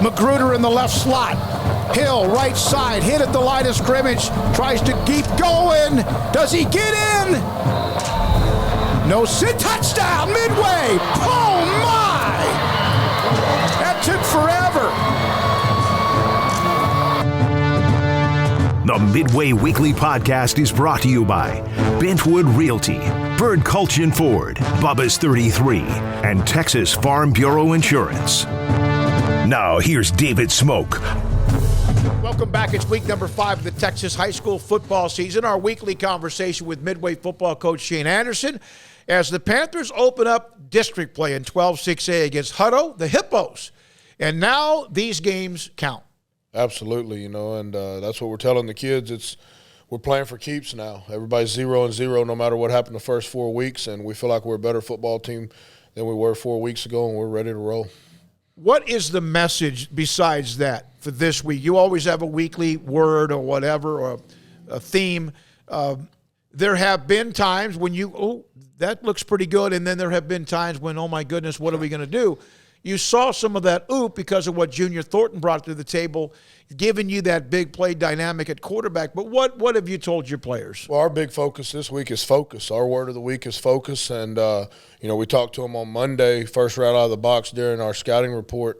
Magruder in the left slot. Hill, right side, hit at the line of scrimmage. Tries to keep going. Does he get in? No sit. Touchdown, Midway. Oh, my. That took forever. The Midway Weekly Podcast is brought to you by Bentwood Realty, Bird Culchin Ford, Bubba's 33, and Texas Farm Bureau Insurance. Now, here's David Smoak. Welcome back. It's week number 5 of the Texas high school football season. Our weekly conversation with Midway football coach Shane Anderson as the Panthers open up district play in 12-6A against Hutto, the Hippos. And now these games count. Absolutely, and that's what we're telling the kids. We're playing for keeps now. Everybody's 0-0 no matter what happened the first 4 weeks, and we feel like we're a better football team than we were 4 weeks ago, and we're ready to roll. What is the message besides that for this week? You always have a weekly word or whatever or a theme. There have been times when that looks pretty good, and then there have been times when, oh, my goodness, what are we going to do? You saw some of that because of what Junior Thornton brought to the table, giving you that big play dynamic at quarterback. But what have you told your players? Well, our big focus this week is focus. Our word of the week is focus. And, we talked to them on Monday, first right out of the box during our scouting report,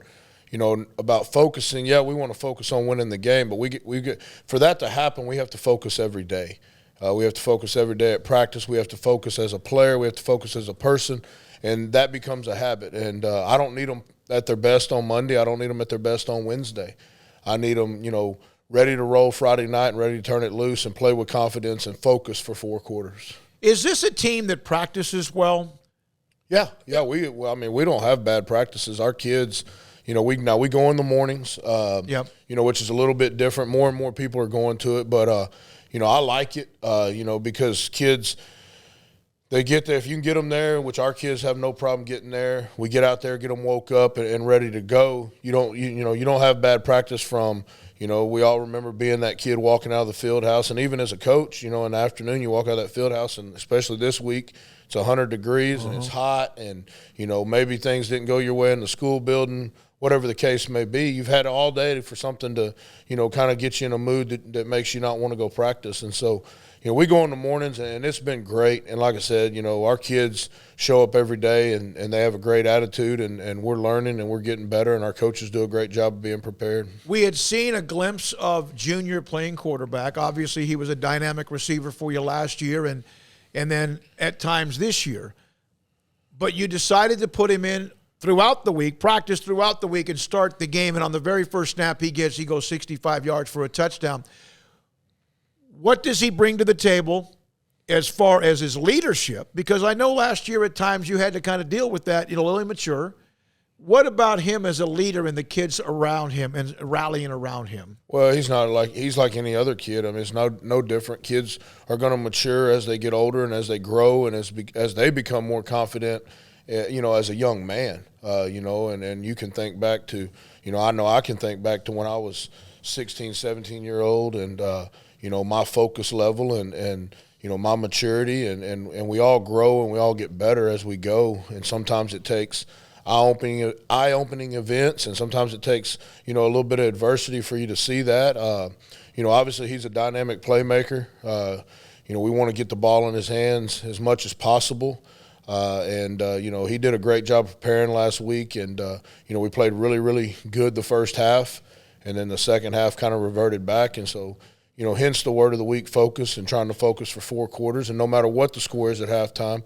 about focusing. Yeah, we want to focus on winning the game, but we get for that to happen, we have to focus every day. We have to focus every day at practice. We have to focus as a player. We have to focus as a person. And that becomes a habit. And I don't need them at their best on Monday. I don't need them at their best on Wednesday. I need them, ready to roll Friday night and ready to turn it loose and play with confidence and focus for 4 quarters. Is this a team that practices well? Yeah. We don't have bad practices. Our kids, we go in the mornings, which is a little bit different. More and more people are going to it. But, I like it, because kids – they get there. If you can get them there, which our kids have no problem getting there, we get out there, get them woke up and ready to go. You don't have bad practice from, we all remember being that kid walking out of the field house. And even as a coach, in the afternoon, you walk out of that field house, and especially this week, it's 100 degrees and it's hot, and, maybe things didn't go your way in the school building, whatever the case may be. You've had all day for something to, kind of get you in a mood that makes you not want to go practice. And so, we go in the mornings, and it's been great. And like I said, our kids show up every day, and they have a great attitude, and we're learning and we're getting better, and our coaches do a great job of being prepared. We had seen a glimpse of Junior playing quarterback. Obviously, he was a dynamic receiver for you last year and then at times this year. But you decided to put him in throughout the week, practice throughout the week, and start the game. And on the very first snap he goes 65 yards for a touchdown. What does he bring to the table as far as his leadership? Because I know last year at times you had to kind of deal with that, a little immature. What about him as a leader and the kids around him and rallying around him? Well, he's like any other kid. I mean, it's no different. Kids are going to mature as they get older and as they grow and as they become more confident, as a young man, and you can think back to, I can think back to when I was 16, 17-year-old and, my focus level and my maturity and we all grow and we all get better as we go. And sometimes it takes eye-opening events, and sometimes it takes, a little bit of adversity for you to see that. Obviously he's a dynamic playmaker. We want to get the ball in his hands as much as possible. He did a great job preparing last week, and, we played really, really good the first half, and then the second half kind of reverted back. And so, hence the word of the week, focus, and trying to focus for 4 quarters. And no matter what the score is at halftime,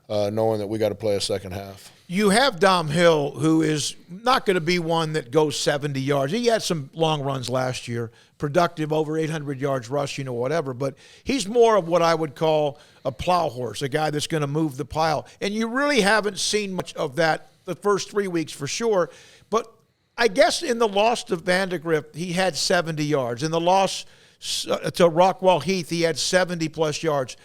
knowing that we got to play a second half. You have Dom Hill, who is not going to be one that goes 70 yards. He had some long runs last year, productive, over 800 yards rushing or whatever, but he's more of what I would call a plow horse, a guy that's going to move the pile. And you really haven't seen much of that the first 3 weeks for sure. But I guess in the loss to Vandergrift, he had 70 yards. In the loss to Rockwall Heath, he had 70-plus yards.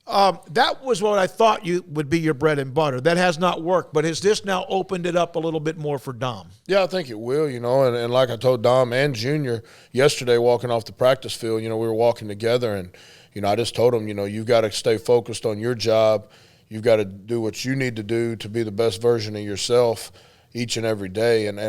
That was what I thought would be your bread and butter. That has not worked, but has this now opened it up a little bit more for Dom? Yeah, I think it will, and like I told Dom and Junior yesterday walking off the practice field, we were walking together, and, I just told him, you've got to stay focused on your job. You've got to do what you need to do to be the best version of yourself each and every day. And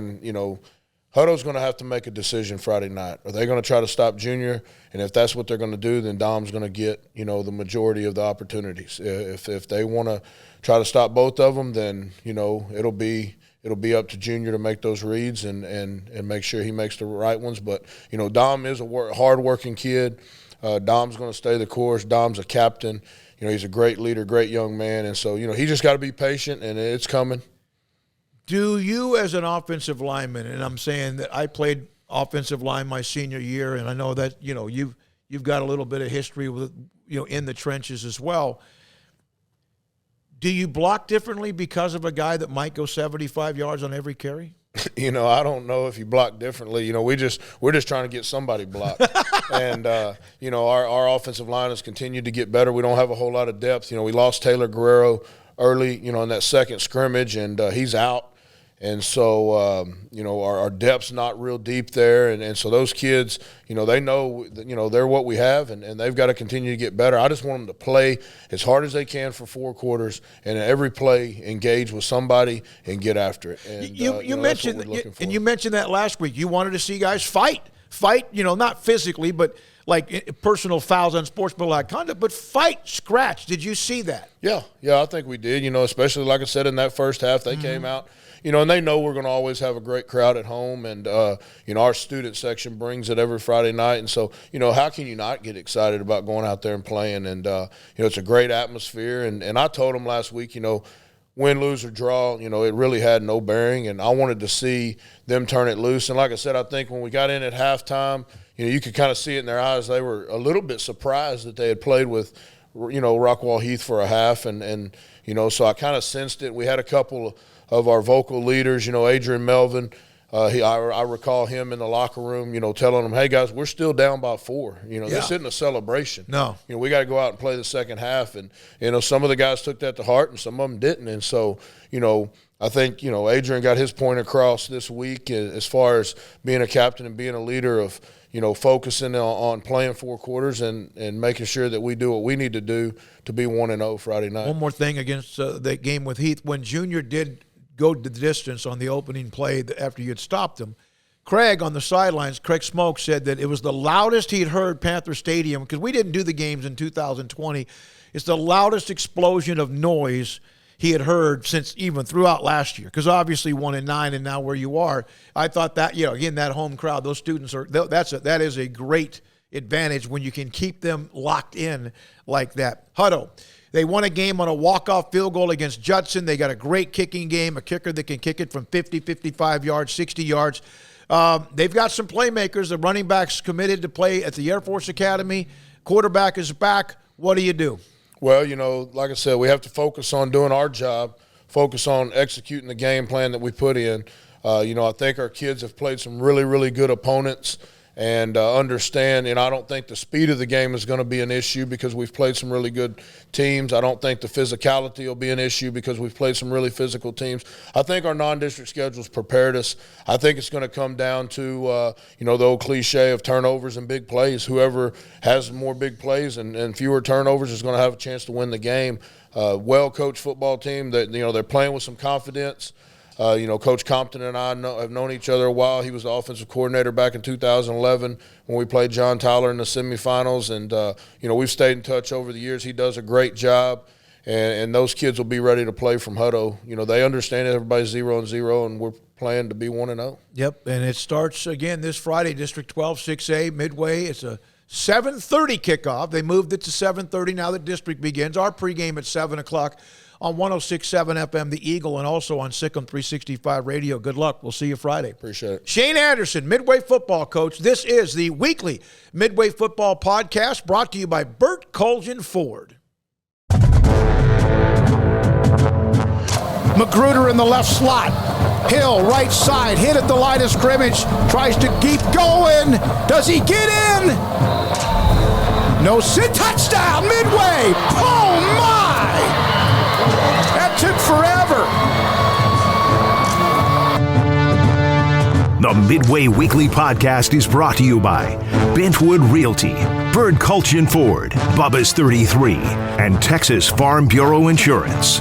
Hutto's going to have to make a decision Friday night. Are they going to try to stop Junior? And if that's what they're going to do, then Dom's going to get, you know, the majority of the opportunities. If they want to try to stop both of them, then, you know, it'll be up to Junior to make those reads and make sure he makes the right ones. But, you know, Dom is a hard-working kid. Dom's going to stay the course. Dom's a captain. You know, he's a great leader, great young man. And so, you know, he just got to be patient, and it's coming. Do you, as an offensive lineman, and I'm saying that I played offensive line my senior year, and I know that, you know, you've got a little bit of history with, you know, in the trenches as well. Do you block differently because of a guy that might go 75 yards on every carry? You know, I don't know if you block differently. You know, we're just trying to get somebody blocked. And, you know, our offensive line has continued to get better. We don't have a whole lot of depth. You know, we lost Taylor Guerrero early, you know, in that second scrimmage, and he's out. And so, you know, our depth's not real deep there. And so those kids, you know, they know, you know, they're what we have, and they've got to continue to get better. I just want them to play as hard as they can for 4 quarters, and every play engage with somebody and get after it. And, you mentioned, and you mentioned that last week. You wanted to see guys fight, you know, not physically, but like personal fouls, unsportsmanlike conduct, but fight, scratch. Did you see that? Yeah, I think we did, you know, especially like I said in that first half, they came out. You know, and they know we're going to always have a great crowd at home, and, you know, our student section brings it every Friday night. And so, you know, how can you not get excited about going out there and playing? And, you know, it's a great atmosphere. And I told them last week, you know, win, lose, or draw, you know, it really had no bearing. And I wanted to see them turn it loose. And like I said, I think when we got in at halftime, you know, you could kind of see it in their eyes. They were a little bit surprised that they had played with, you know, Rockwall Heath for a half. And you know, so I kind of sensed it. We had a couple of our vocal leaders, you know, Adrian Melvin, I recall him in the locker room, you know, telling them, hey, guys, we're still down by 4. You know, this isn't a celebration. No. You know, we got to go out and play the second half. And, you know, some of the guys took that to heart and some of them didn't. And so, you know, I think, you know, Adrian got his point across this week as far as being a captain and being a leader of, you know, focusing on playing 4 quarters and making sure that we do what we need to do to be 1-0 Friday night. One more thing against that game with Heath. When Junior did go the distance on the opening play after you had stopped him, Craig on the sidelines, Craig Smoak, said that it was the loudest he'd heard Panther Stadium, because we didn't do the games in 2020. It's the loudest explosion of noise he had heard since even throughout last year, because obviously 1-9 and now where you are. I thought that, you know, again, that home crowd, those students are, that is a great advantage when you can keep them locked in like that. Hutto, they won a game on a walk-off field goal against Judson. They got a great kicking game, a kicker that can kick it from 50, 55 yards, 60 yards. They've got some playmakers. The running back's committed to play at the Air Force Academy. Quarterback is back. What do you do? Well, you know, like I said, we have to focus on doing our job, focus on executing the game plan that we put in. You know, I think our kids have played some really, really good opponents and understand, and I don't think the speed of the game is going to be an issue because we've played some really good teams. I don't think the physicality will be an issue because we've played some really physical teams. I think our non-district schedule's prepared us. I think it's going to come down to, you know, the old cliche of turnovers and big plays. Whoever has more big plays and fewer turnovers is going to have a chance to win the game. Well-coached football team that, you know, they're playing with some confidence. You know, Coach Compton and I have known each other a while. He was the offensive coordinator back in 2011 when we played John Tyler in the semifinals. And, you know, we've stayed in touch over the years. He does a great job. And those kids will be ready to play from Hutto. You know, they understand that everybody's 0-0, and we're playing to be 1-0. Yep, and it starts again this Friday, District 12, 6A, Midway. It's a 7:30 kickoff. They moved it to 7:30 now that district begins. Our pregame at 7 o'clock. On 106.7 FM, The Eagle, and also on Sikkim 365 Radio. Good luck. We'll see you Friday. Appreciate it. Shane Anderson, Midway football coach. This is the weekly Midway football podcast brought to you by Bert Colgan Ford. Magruder in the left slot. Hill, right side, hit at the line of scrimmage. Tries to keep going. Does he get in? No sit. Touchdown, Midway. Oh, my. That took forever. The Midway Weekly Podcast is brought to you by Bentwood Realty, Bird Colgan Ford, Bubba's 33, and Texas Farm Bureau Insurance.